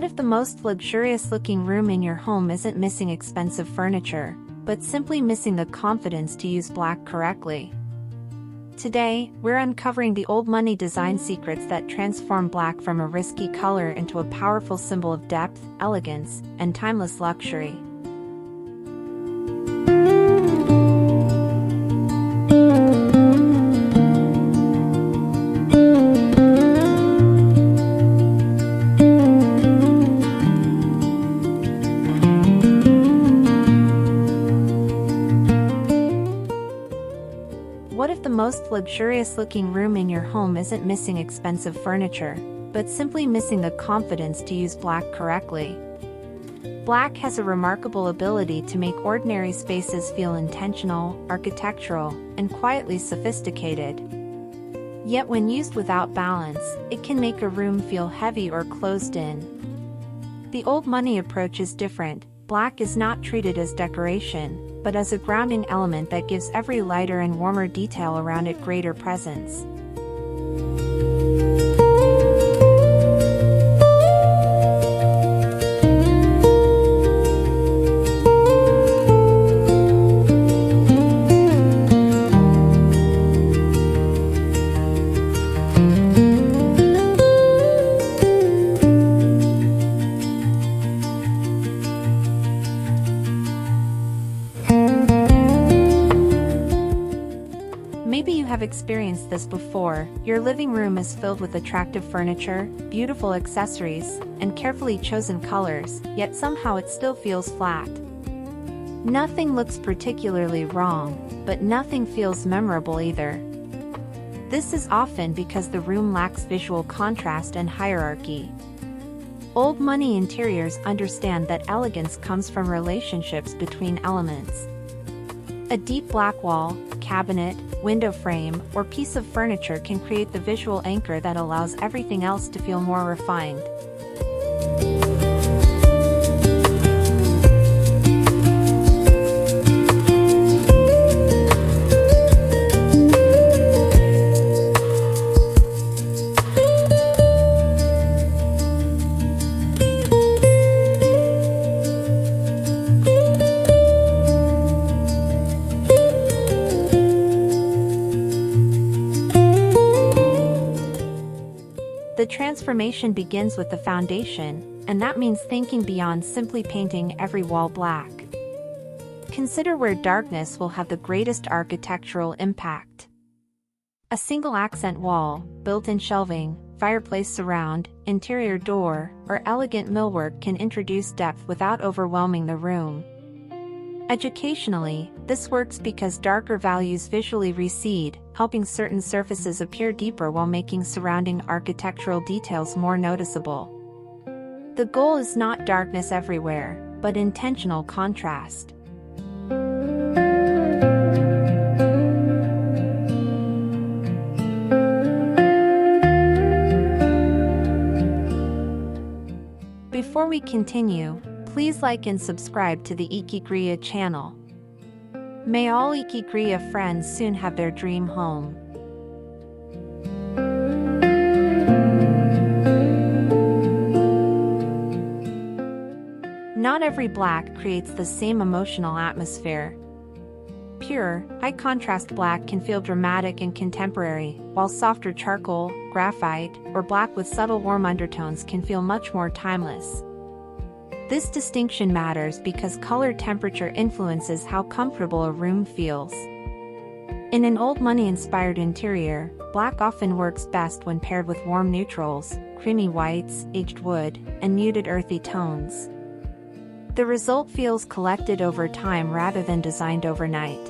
What if the most luxurious-looking room in your home isn't missing expensive furniture, but simply missing the confidence to use black correctly? Today, we're uncovering the old money design secrets that transform black from a risky color into a powerful symbol of depth, elegance, and timeless luxury. What if the most luxurious-looking room in your home isn't missing expensive furniture, but simply missing the confidence to use black correctly? Black has a remarkable ability to make ordinary spaces feel intentional, architectural, and quietly sophisticated. Yet when used without balance, it can make a room feel heavy or closed in. The old money approach is different. Black is not treated as decoration, but as a grounding element that gives every lighter and warmer detail around it greater presence. Maybe you have experienced this before. Your living room is filled with attractive furniture, beautiful accessories, and carefully chosen colors, yet somehow it still feels flat. Nothing looks particularly wrong, but nothing feels memorable either. This is often because the room lacks visual contrast and hierarchy. Old money interiors understand that elegance comes from relationships between elements. A deep black wall, cabinet, window frame, or piece of furniture can create the visual anchor that allows everything else to feel more refined. The transformation begins with the foundation, and that means thinking beyond simply painting every wall black. Consider where darkness will have the greatest architectural impact. A single accent wall, built-in shelving, fireplace surround, interior door, or elegant millwork can introduce depth without overwhelming the room. Educationally, this works because darker values visually recede, helping certain surfaces appear deeper while making surrounding architectural details more noticeable. The goal is not darkness everywhere, but intentional contrast. Before we continue, please like and subscribe to the Ikigriya channel. May all Ikigriya friends soon have their dream home. Not every black creates the same emotional atmosphere. Pure, high-contrast black can feel dramatic and contemporary, while softer charcoal, graphite, or black with subtle warm undertones can feel much more timeless. This distinction matters because color temperature influences how comfortable a room feels. In an old money-inspired interior, black often works best when paired with warm neutrals, creamy whites, aged wood, and muted earthy tones. The result feels collected over time rather than designed overnight.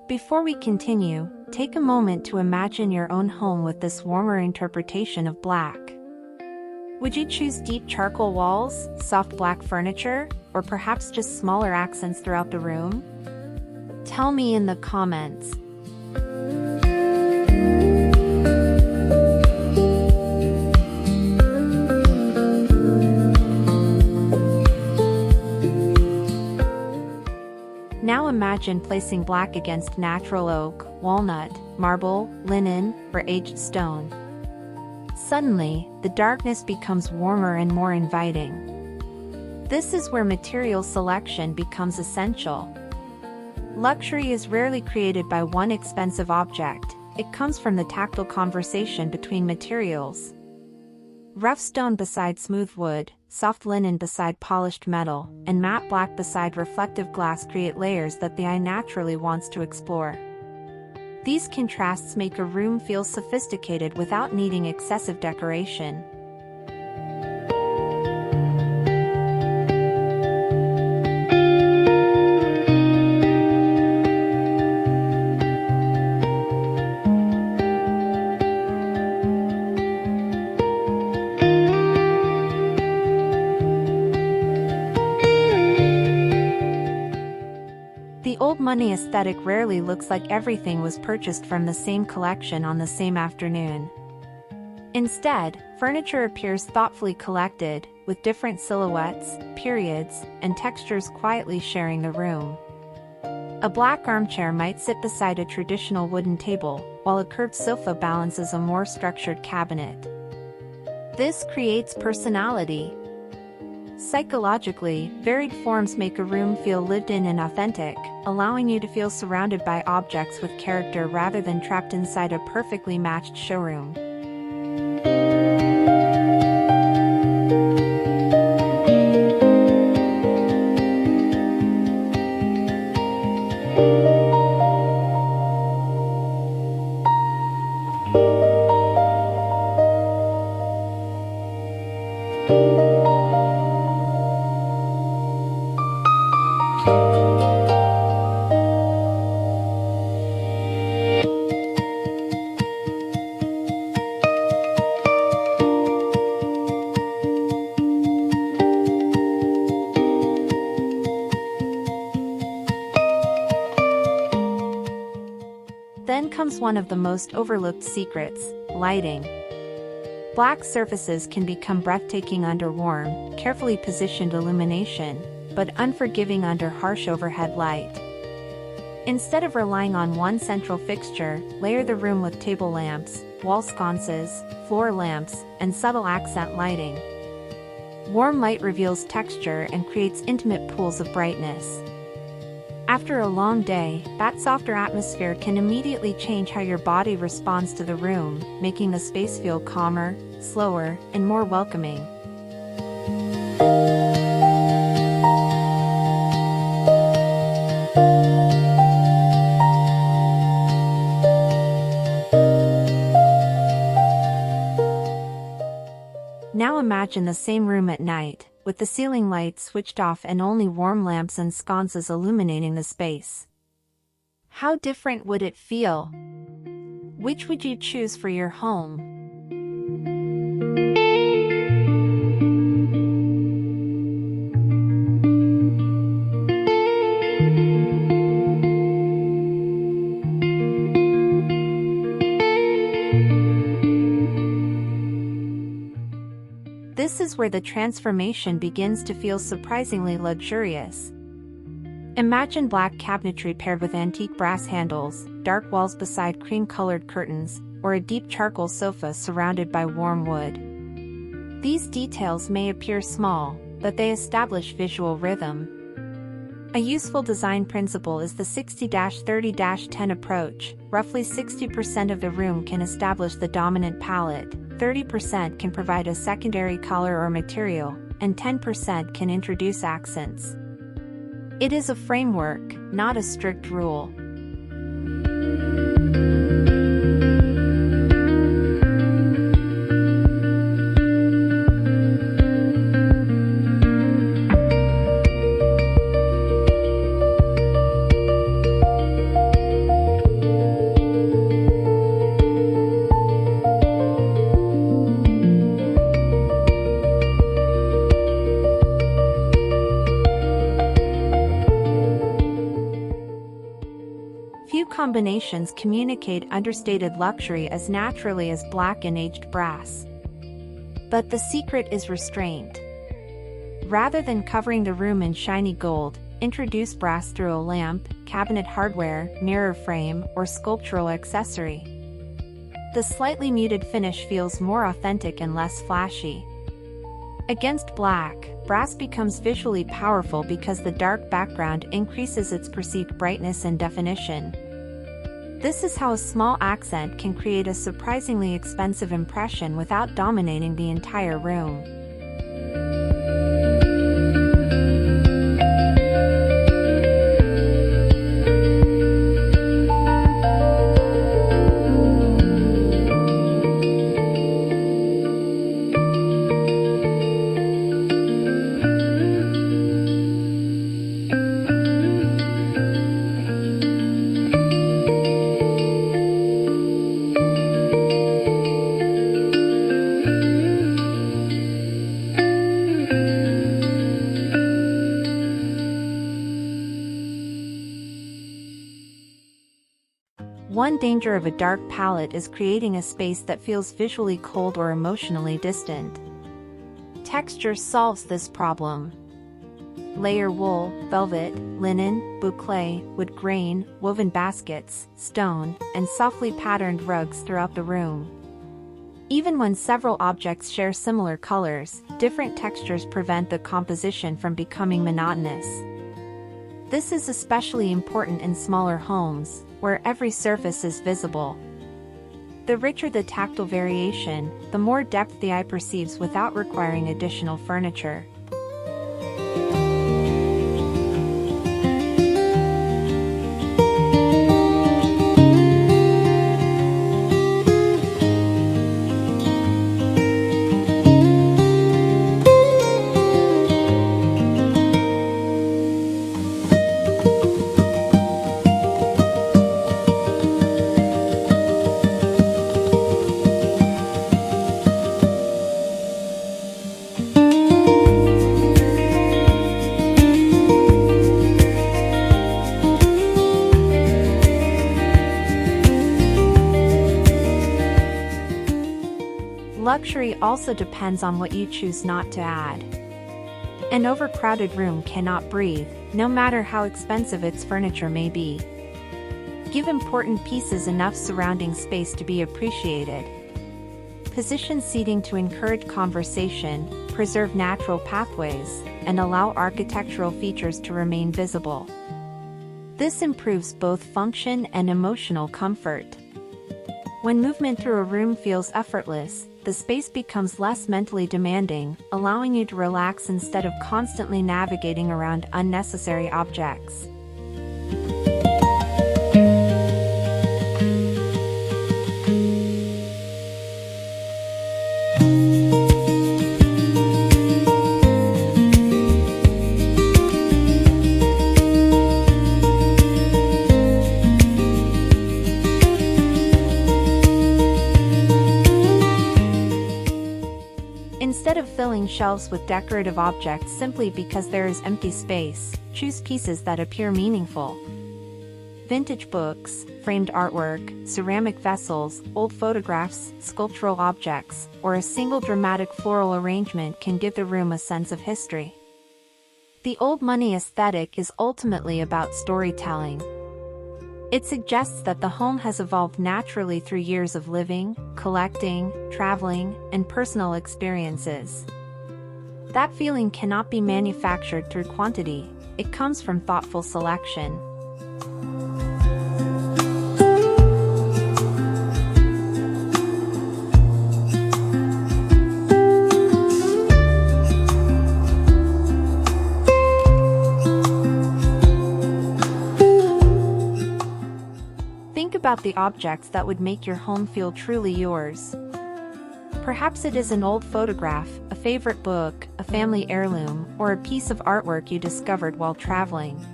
Before we continue, take a moment to imagine your own home with this warmer interpretation of black. Would you choose deep charcoal walls, soft black furniture, or perhaps just smaller accents throughout the room? Tell me in the comments. Now imagine placing black against natural oak, walnut, marble, linen, or aged stone. Suddenly, the darkness becomes warmer and more inviting. This is where material selection becomes essential. Luxury is rarely created by one expensive object, it comes from the tactile conversation between materials. Rough stone beside smooth wood, soft linen beside polished metal, and matte black beside reflective glass create layers that the eye naturally wants to explore. These contrasts make a room feel sophisticated without needing excessive decoration. The old money aesthetic rarely looks like everything was purchased from the same collection on the same afternoon. Instead, furniture appears thoughtfully collected, with different silhouettes, periods, and textures quietly sharing the room. A black armchair might sit beside a traditional wooden table, while a curved sofa balances a more structured cabinet. This creates personality. Psychologically, varied forms make a room feel lived in and authentic, allowing you to feel surrounded by objects with character rather than trapped inside a perfectly matched showroom. Then comes one of the most overlooked secrets: lighting. Black surfaces can become breathtaking under warm, carefully positioned illumination, but unforgiving under harsh overhead light. Instead of relying on one central fixture, layer the room with table lamps, wall sconces, floor lamps, and subtle accent lighting. Warm light reveals texture and creates intimate pools of brightness. After a long day, that softer atmosphere can immediately change how your body responds to the room, making the space feel calmer, slower, and more welcoming. Now imagine the same room at night, with the ceiling lights switched off and only warm lamps and sconces illuminating the space. How different would it feel? Which would you choose for your home? This is where the transformation begins to feel surprisingly luxurious. Imagine black cabinetry paired with antique brass handles, dark walls beside cream-colored curtains, or a deep charcoal sofa surrounded by warm wood. These details may appear small, but they establish visual rhythm. A useful design principle is the 60-30-10 approach. Roughly 60% of the room can establish the dominant palette, 30% can provide a secondary color or material, and 10% can introduce accents. It is a framework, not a strict rule. Few combinations communicate understated luxury as naturally as black and aged brass. But the secret is restraint. Rather than covering the room in shiny gold, introduce brass through a lamp, cabinet hardware, mirror frame, or sculptural accessory. The slightly muted finish feels more authentic and less flashy. Against black, brass becomes visually powerful because the dark background increases its perceived brightness and definition. This is how a small accent can create a surprisingly expensive impression without dominating the entire room. One danger of a dark palette is creating a space that feels visually cold or emotionally distant. Texture solves this problem. Layer wool, velvet, linen, boucle, wood grain, woven baskets, stone, and softly patterned rugs throughout the room. Even when several objects share similar colors, different textures prevent the composition from becoming monotonous. This is especially important in smaller homes, where every surface is visible. The richer the tactile variation, the more depth the eye perceives without requiring additional furniture. Luxury also depends on what you choose not to add. An overcrowded room cannot breathe, no matter how expensive its furniture may be. Give important pieces enough surrounding space to be appreciated. Position seating to encourage conversation, preserve natural pathways, and allow architectural features to remain visible. This improves both function and emotional comfort. When movement through a room feels effortless, the space becomes less mentally demanding, allowing you to relax instead of constantly navigating around unnecessary objects. Instead of filling shelves with decorative objects simply because there is empty space, choose pieces that appear meaningful. Vintage books, framed artwork, ceramic vessels, old photographs, sculptural objects, or a single dramatic floral arrangement can give the room a sense of history. The old money aesthetic is ultimately about storytelling. It suggests that the home has evolved naturally through years of living, collecting, traveling, and personal experiences. That feeling cannot be manufactured through quantity, it comes from thoughtful selection. Think about the objects that would make your home feel truly yours. Perhaps it is an old photograph, a favorite book, a family heirloom, or a piece of artwork you discovered while traveling.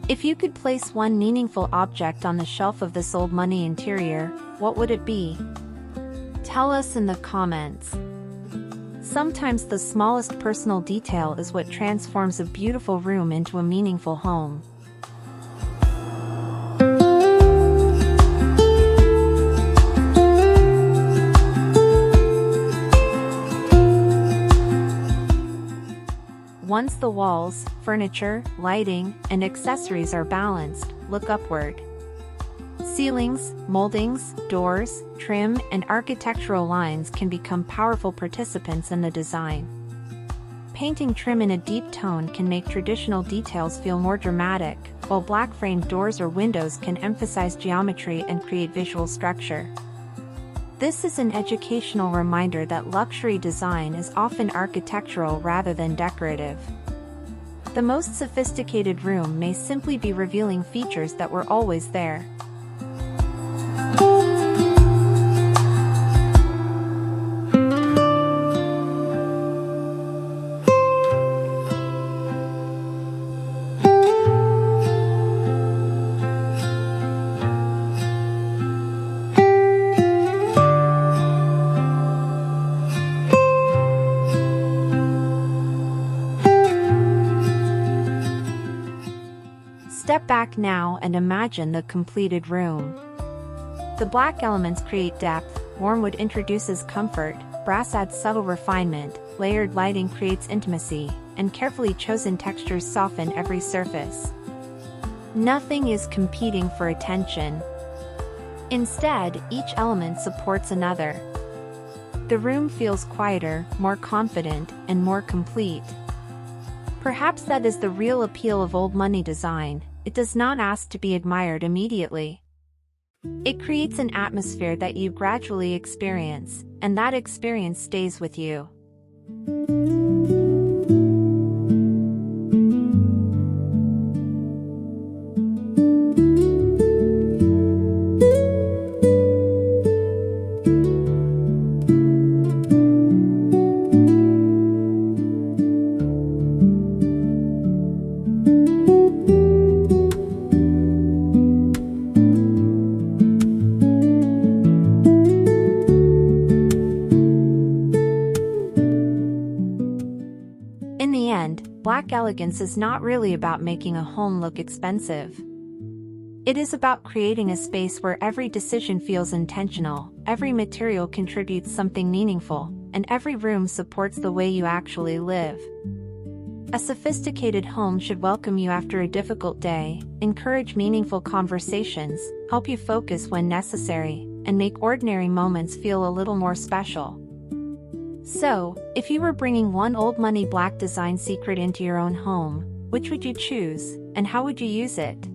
If you could place one meaningful object on the shelf of this old money interior, what would it be? Tell us in the comments. Sometimes the smallest personal detail is what transforms a beautiful room into a meaningful home. Once the walls, furniture, lighting, and accessories are balanced, look upward. Ceilings, moldings, doors, trim, and architectural lines can become powerful participants in the design. Painting trim in a deep tone can make traditional details feel more dramatic, while black-framed doors or windows can emphasize geometry and create visual structure. This is an educational reminder that luxury design is often architectural rather than decorative. The most sophisticated room may simply be revealing features that were always there. Step back now and imagine the completed room. The black elements create depth, warm wood introduces comfort, brass adds subtle refinement, layered lighting creates intimacy, and carefully chosen textures soften every surface. Nothing is competing for attention. Instead, each element supports another. The room feels quieter, more confident, and more complete. Perhaps that is the real appeal of old money design. It does not ask to be admired immediately. It creates an atmosphere that you gradually experience, and that experience stays with you. In the end, black elegance is not really about making a home look expensive. It is about creating a space where every decision feels intentional, every material contributes something meaningful, and every room supports the way you actually live. A sophisticated home should welcome you after a difficult day, encourage meaningful conversations, help you focus when necessary, and make ordinary moments feel a little more special. So, if you were bringing one old money black design secret into your own home, which would you choose, and how would you use it?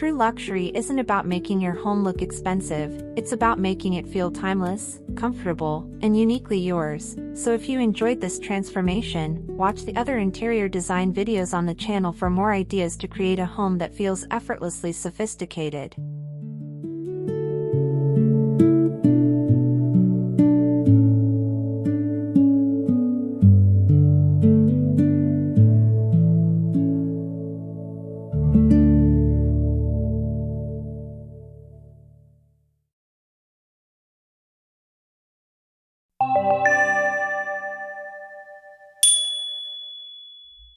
True luxury isn't about making your home look expensive, it's about making it feel timeless, comfortable, and uniquely yours. So if you enjoyed this transformation, watch the other interior design videos on the channel for more ideas to create a home that feels effortlessly sophisticated.